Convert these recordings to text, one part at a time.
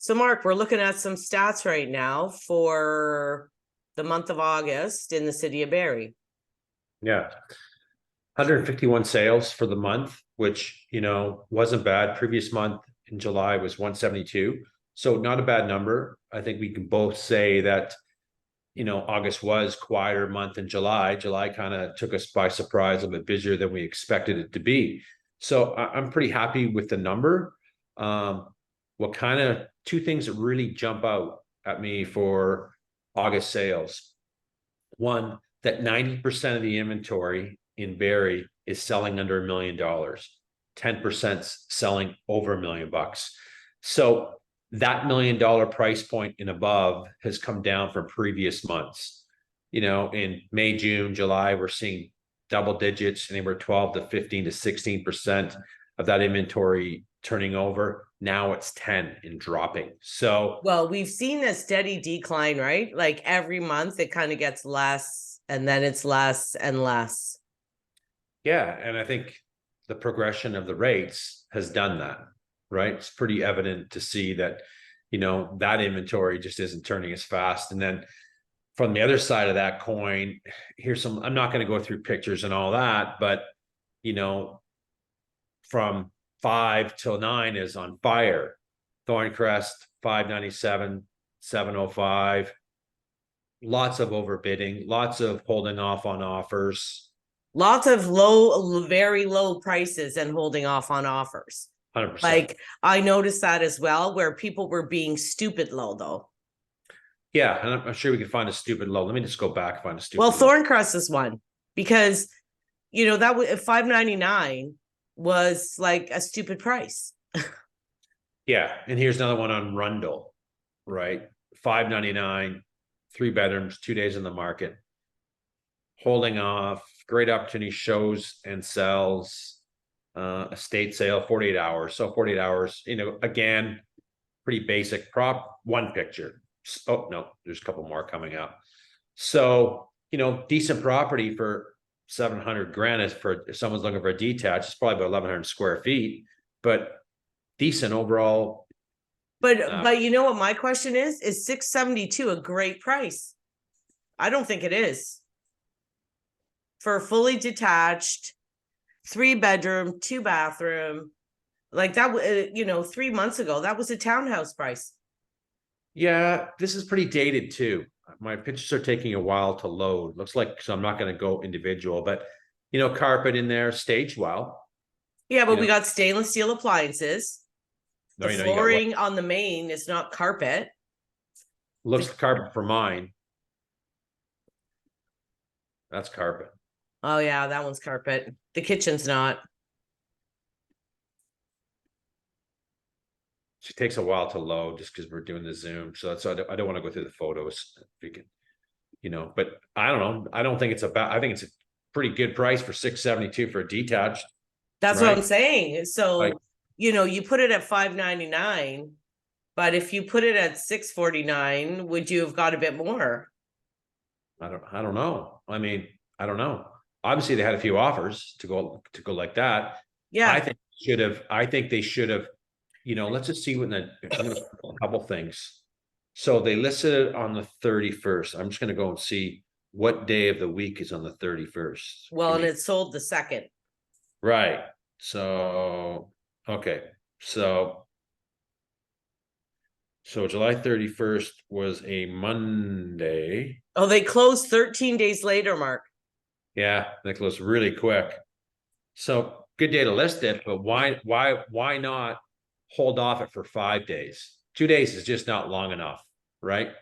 So Mark, we're looking at some stats right now for the month of August in the city of Barrie. Yeah. 151 sales for the month, which, wasn't bad. Previous month in July was 172. So not a bad number. I think we can both say that, August was quieter month than July. July kind of took us by surprise, a bit busier than we expected it to be. So I'm pretty happy with the number. What kind of two things that really jump out at me for August sales? One, that 90% of the inventory in Barrie is selling under $1 million. 10% selling over $1 million. So that $1 million price point and above has come down from previous months. In May, June, July, we're seeing double digits, anywhere 12 to 15 to 16% of that inventory turning over. Now it's 10 and dropping. So, well, we've seen a steady decline, right? Like every month it kind of gets less and then it's less and less. Yeah. And I think the progression of the rates has done that, right? It's pretty evident to see that, that inventory just isn't turning as fast. And then from the other side of that coin, I'm not going to go through pictures and all that, but, from 5 till 9 is on fire. Thorncrest, 597, 705. Lots of overbidding, lots of holding off on offers. Lots of low, very low prices and holding off on offers. 100%. Like I noticed that as well, where people were being stupid low though. Yeah, and I'm sure we can find a stupid low. Let me just go back and find a stupid well, low. Thorncrest is one because that was $599 was like a stupid price. Yeah, and here's another one on Rundle, right? $599, 3 bedrooms, 2 days in the market. Holding off, great opportunity, shows and sells, estate sale, 48 hours. So 48 hours, again, pretty basic prop, one picture. Oh, no, there's a couple more coming up. So, decent property for 700 grand is for if someone's looking for a detached, it's probably about 1,100 square feet, but decent overall. But you know what my question is 672 a great price? I don't think it is. For a fully detached 3-bedroom, 2-bathroom, like that, 3 months ago, that was a townhouse price. Yeah, this is pretty dated too. My pictures are taking a while to load. Looks like, so I'm not going to go individual, but carpet in there, staged well. Yeah, but we got stainless steel appliances. No, the flooring on the main is not carpet. Looks like carpet for mine. That's carpet. Oh yeah, that one's carpet. The kitchen's not. She takes a while to load just because we're doing the Zoom. So that's, I don't want to go through the photos. If we can, but I don't know. I don't think it's I think it's a pretty good price for 672 for a detached. That's right? What I'm saying. So, like, you put it at 599, but if you put it at 649, would you have got a bit more? I don't know. I mean, I don't know. Obviously they had a few offers to go like that. Yeah. I think they should have, let's just see when a couple things. So they listed it on the 31st. I'm just going to go and see what day of the week is on the 31st. Well, and it sold the 2nd. Right. So, okay. So July 31st was a Monday. Oh, they closed 13 days later, Mark. Yeah, they closed really quick. So good day to list it, but why not hold off it for 5 days? 2 days is just not long enough, right?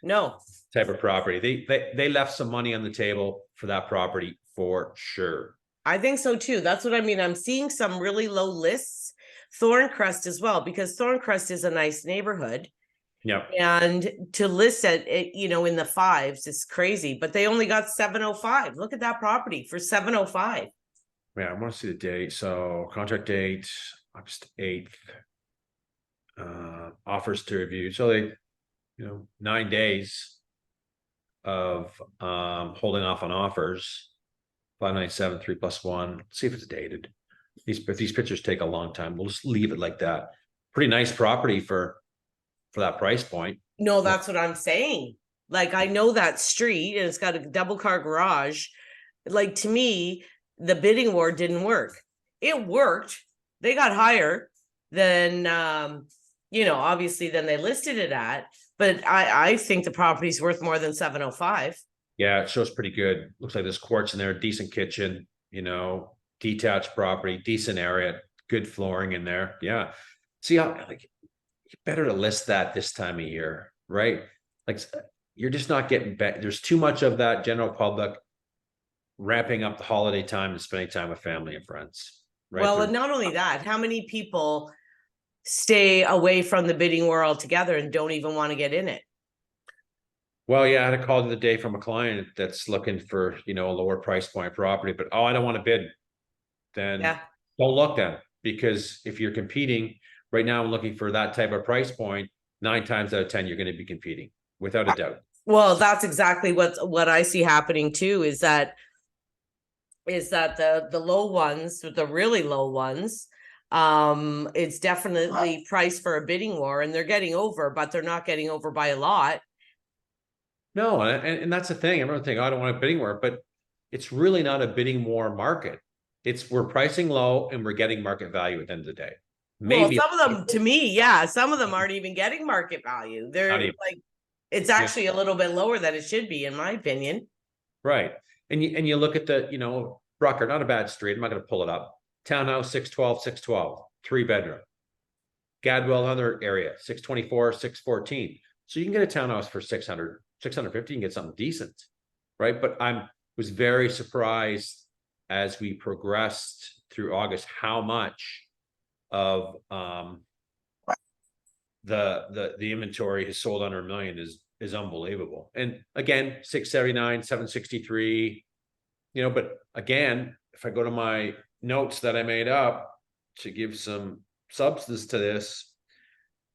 No. Type of property. They left some money on the table for that property for sure. I think so too. That's what I mean. I'm seeing some really low lists. Thorncrest as well, because Thorncrest is a nice neighborhood. Yeah. And to list it, in the 5s, it's crazy. But they only got 705. Look at that property for 705. Yeah, I want to see the date. So contract date, August 8th. Offers to review. So they, 9 days of holding off on offers. 597, 3+1. Let's see if it's dated. These pictures take a long time. We'll just leave it like that. Pretty nice property for for that price point. No, that's what I'm saying. Like, I know that street and it's got a double car garage. Like, to me, the bidding war didn't work. It worked. They got higher than, obviously than they listed it at. But I think the property's worth more than 705. Yeah, it shows pretty good. Looks like there's quartz in there, decent kitchen, detached property, decent area, good flooring in there. Yeah. See how like better to list that this time of year, right? Like you're just not getting back. There's too much of that general public wrapping up the holiday time and spending time with family and friends. Right. Well, and not only that, how many people stay away from the bidding war altogether and don't even want to get in it? Well, yeah, I had a call the other day from a client that's looking for, a lower price point property, but I don't want to bid. Then don't look then, because if you're competing right now, I'm looking for that type of price point, 9 times out of 10, you're going to be competing without a doubt. Well, that's exactly what I see happening too, is that the low ones, the really low ones, it's definitely priced for a bidding war and they're getting over, but they're not getting over by a lot. No, and that's the thing. Everyone think, I don't want a bidding war, but it's really not a bidding war market. We're pricing low and we're getting market value at the end of the day. Maybe some of them, to me, some of them aren't even getting market value. They're like, it's actually a little bit lower than it should be, in my opinion. Right. And you look at the, Brucker, not a bad street. I'm not going to pull it up. Townhouse 612, 3-bedroom. Gadwell, another area, 624, 614. So you can get a townhouse for 600, 650, you can get something decent, right? But was very surprised as we progressed through August how much of the inventory has sold under $1 million is unbelievable. And again, 679, 763, but again, if I go to my notes that I made up to give some substance to this,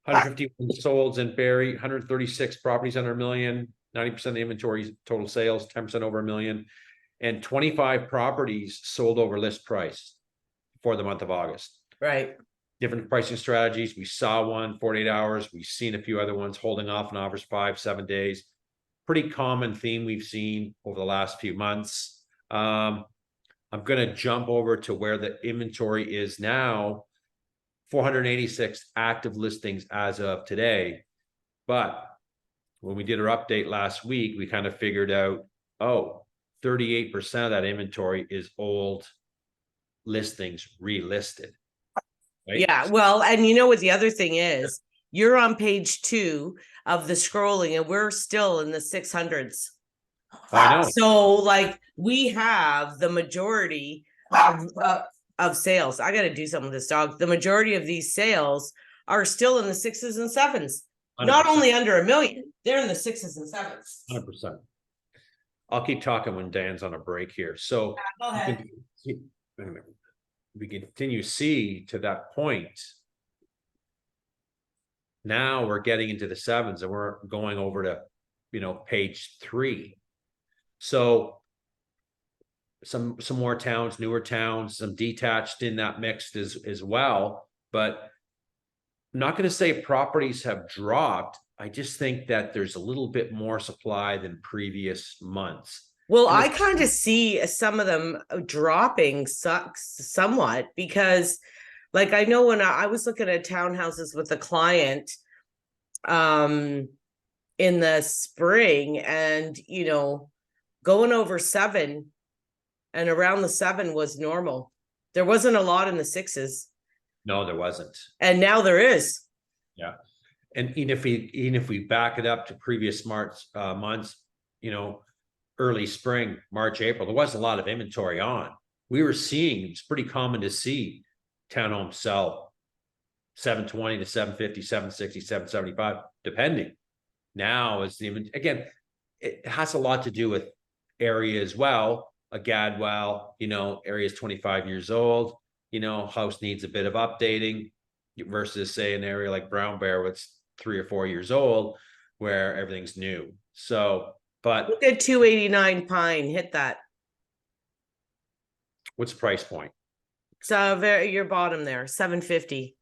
151 solds in Barrie, 136 properties under $1 million, 90% of the inventory total sales, 10% over $1 million, and 25 properties sold over list price for the month of August. Right. Different pricing strategies. We saw one 48 hours. We've seen a few other ones holding off on offers 5-7 days. Pretty common theme we've seen over the last few months. I'm going to jump over to where the inventory is now. 486 active listings as of today. But when we did our update last week, we kind of figured out, 38% of that inventory is old listings relisted. Right? Yeah. Well, and you know what the other thing is? You're on page 2 of the scrolling and we're still in the 600s. I know. So like we have the majority of sales. I got to do something with this dog. The majority of these sales are still in the 6s and 7s. 100%. Not only under $1 million, they're in the 6s and 7s. 100%. I'll keep talking when Dan's on a break here. So go ahead. We continue to see to that point. Now we're getting into the 7s and we're going over to, page 3. So some more towns, newer towns, some detached in that mix as well. But I'm not going to say properties have dropped. I just think that there's a little bit more supply than previous months. Well, I kind of see some of them dropping somewhat because like I know when I was looking at townhouses with a client in the spring and, going over 7 and around the 7 was normal. There wasn't a lot in the 6s. No, there wasn't. And now there is. Yeah. And even if we back it up to previous months, early spring, March, April, there wasn't a lot of inventory on. We were seeing, it's pretty common to see townhomes sell 720 to 750, 760, 775, depending. Now is again, it has a lot to do with area as well. A Gadwell, area is 25 years old, house needs a bit of updating versus say an area like Brown Bear, which 3 or 4 years old, where everything's new. So, but look at 289 Pine, hit that. What's the price point? So your bottom there, 750.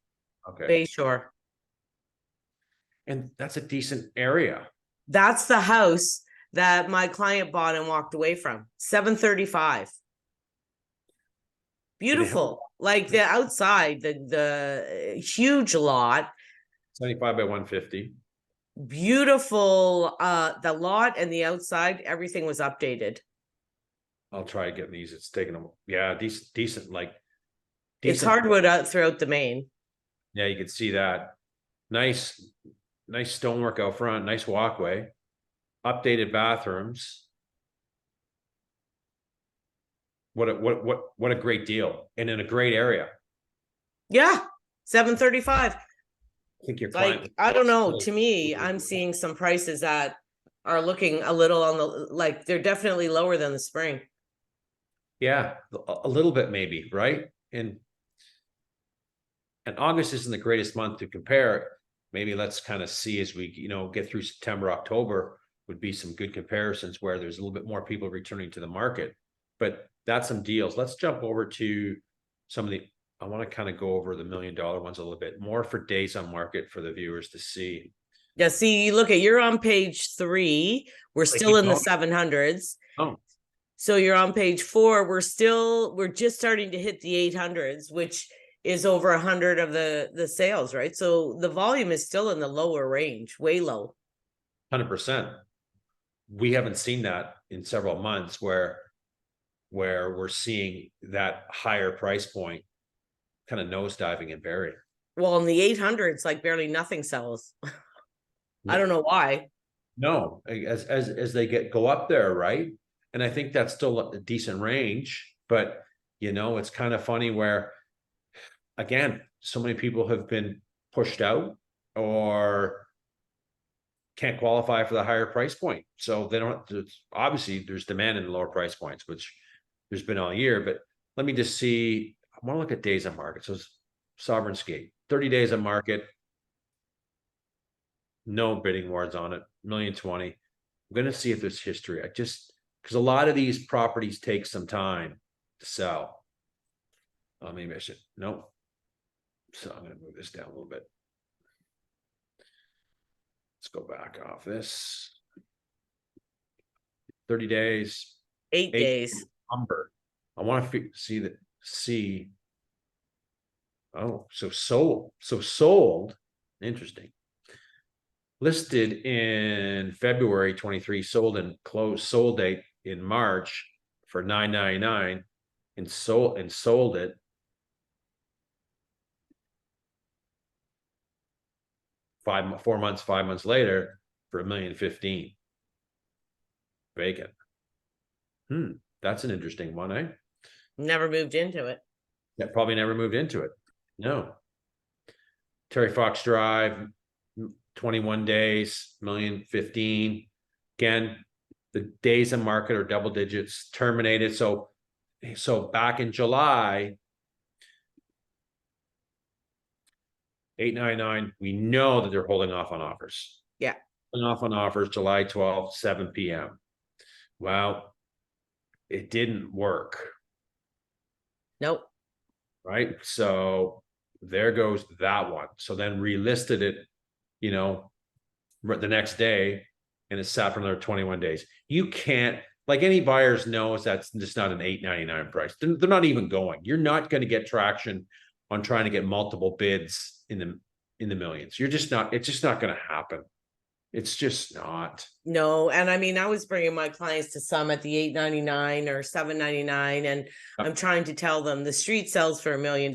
Okay. Bayshore. And that's a decent area. That's the house that my client bought and walked away from. 735. Beautiful. Like the outside, the huge lot. 75 by 150. Beautiful. The lot and the outside, everything was updated. I'll try getting these. It's taking them. Yeah, decent. Like It's decent. hardwood out throughout the main. Yeah, you can see that. Nice stonework out front. Nice walkway. Updated bathrooms. What a great deal, and in a great area. Yeah, 735. I think your client, Like, I don't know. To me, I'm seeing some prices that are looking a little on the, like, they're definitely lower than the spring. yeah, a little bit maybe, right? And August isn't the greatest month to compare. Maybe let's kind of see as we, get through September, October would be some good comparisons where there's a little bit more people returning to the market. But that's some deals. Let's jump over to some of the, I want to kind of go over the $1 million ones a little bit more for days on market for the viewers to see. Yeah, see, look at, you're on page 3. We're still in the 700s. Oh, So you're on page 4. We're just starting to hit the 800s, which is over 100 of the sales, right? So the volume is still in the lower range, way low. 100%. We haven't seen that in several months where we're seeing that higher price point kind of nosediving in Barrie. Well, in the 800s, like barely nothing sells. I don't know why. No, as they go up there, right? And I think that's still a decent range, but it's kind of funny where, again, so many people have been pushed out or can't qualify for the higher price point. So they don't, obviously there's demand in the lower price points, which there's been all year, but let me just see. I want to look at days on market. So it's Sovereign Skate, 30 days on market. No bidding wars on it, 1,020,000. I'm going to see if there's history. Because a lot of these properties take some time to sell. Maybe I should, no. So I'm going to move this down a little bit. Let's go back off this. 30 days. 8 days. Number. I want to see. Oh, so sold. Interesting. Listed in February 23, sold date in March for $999, and sold it 5 months later for $1,015,000. Vacant. That's an interesting one, eh? Never moved into it. That probably never moved into it. No. Terry Fox Drive, 21 days, $1,015,000. Again, the days in market are double digits, terminated. So back in July, 899, we know that they're holding off on offers. Yeah. Holding off on offers July 12th, 7 p.m. Well, it didn't work. Nope. Right. So there goes that one. So then relisted it, the next day, and it sat for another 21 days. You can't, like, any buyers knows that's just not an $899 price. They're not even going. You're not going to get traction on trying to get multiple bids in the millions. It's just not going to happen. It's just not. No, and I mean, I was bringing my clients to some at the $899 or $799, and I'm trying to tell them the street sells for $1 million.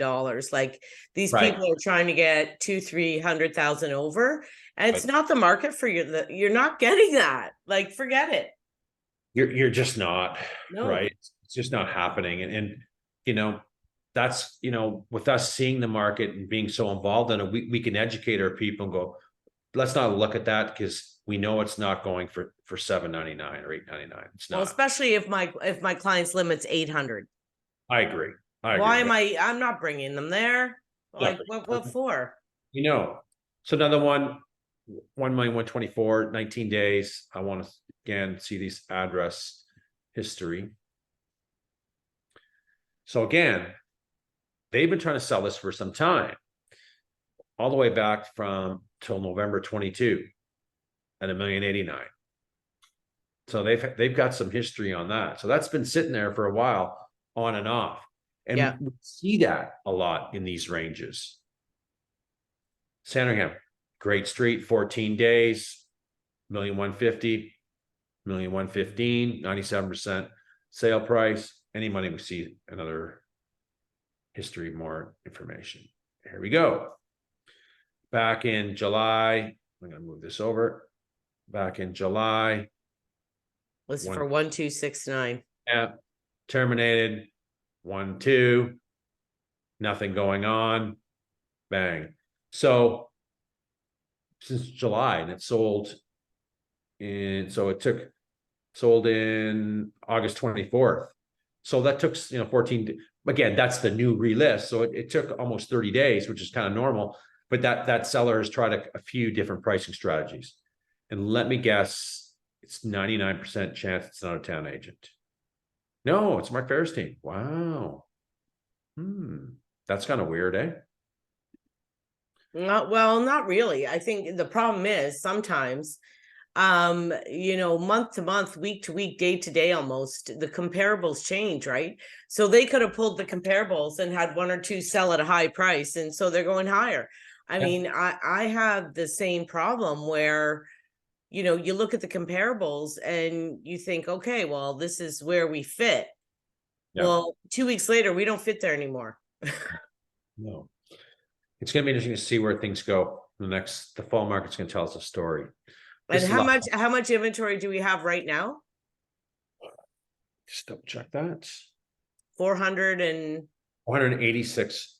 Like, these people are trying to get 200,000-300,000 over, and it's not the market for you. You're not getting that. Like, forget it. You're just not. No. Right. It's just not happening, and that's with us seeing the market and being so involved in it, we can educate our people and go, let's not look at that, because we know it's not going for $799 or $899. It's not. Well, especially if my client's limit's 800. I agree. I'm not bringing them there. Like, what for? So another one, 1,124,000, 19 days. I want to again see these address history. So again, they've been trying to sell this for some time. all the way back from till November 22 at $1,089,000. So they've got some history on that. So that's been sitting there for a while, on and off. And Yeah. we see that a lot in these ranges. Sandringham, great street, 14 days, 1,150,000, 1,115,000, 97% sale price. Any money we see another history, more information. Here we go. Back in July, I'm going to move this over. Back in July, Listen for 1269. yeah, terminated, 1-2, nothing going on, bang. So since July, and it sold in, so it sold in August 24th. So that took, 14, again, that's the new relist. So it took almost 30 days, which is kind of normal, but that seller has tried a few different pricing strategies. And let me guess, it's 99% chance it's not a town agent. No, it's Mark Fairstein. Wow. That's kind of weird, eh? Well, not really. I think the problem is sometimes, month to month, week to week, day to day, almost the comparables change, right? So they could have pulled the comparables and had one or two sell at a high price, and so they're going higher. I mean, I have the same problem where, you look at the comparables and you think, okay, well, this is where we fit. Yeah. Well, 2 weeks later, we don't fit there anymore. No. It's going to be interesting to see where things go. The fall market's going to tell us a story. And how much inventory do we have right now? Just double check that. 486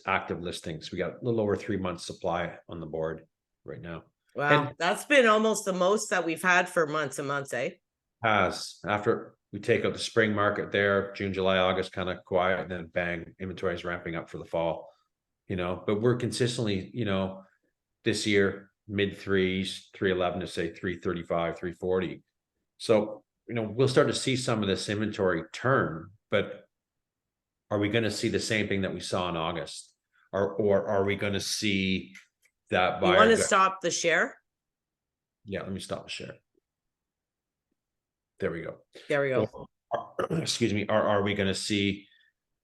active listings. We got a little over 3 months supply on the board right now. Wow, that's been almost the most that we've had for months and months, eh? After we take out the spring market there, June, July, August, kind of quiet, and then bang, inventory is ramping up for the fall. But we're consistently, this year, mid threes, 311 to say 335, 340. So, we'll start to see some of this inventory turn, but are we going to see the same thing that we saw in August? Or are we going to see that buyer? You want to stop the share? Yeah, let me stop the share. There we go. There we go. Excuse me. Are we going to see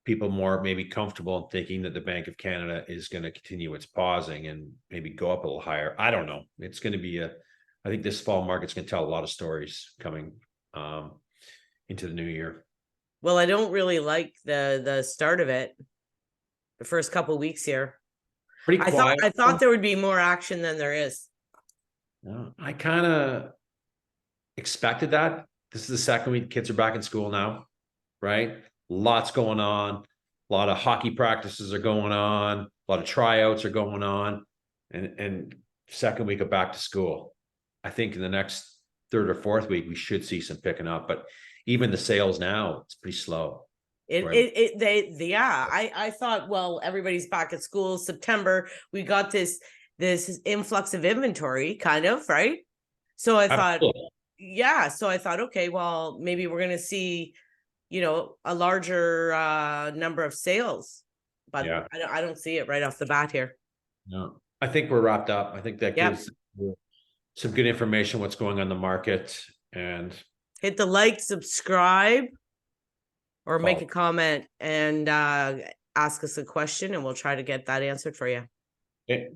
people more maybe comfortable in thinking that the Bank of Canada is going to continue its pausing and maybe go up a little higher? I don't know. It's going to be I think this fall market's going to tell a lot of stories coming into the new year. Well, I don't really like the start of it. The first couple of weeks here. Pretty quiet. I thought there would be more action than there is. No, I kind of expected that. This is the second week kids are back in school now, right? Lots going on. A lot of hockey practices are going on. A lot of tryouts are going on. And second week of back to school. I think in the next third or fourth week, we should see some picking up. But even the sales now, it's pretty slow. I thought, well, everybody's back at school. September, we got this influx of inventory, kind of, right? So I thought, okay, well, maybe we're going to see, a larger number of sales, but yeah. I don't see it right off the bat here. No, I think we're wrapped up. I think that gives some good information, what's going on in the market, and hit the like, subscribe, or make a comment and ask us a question, and we'll try to get that answered for you. Okay.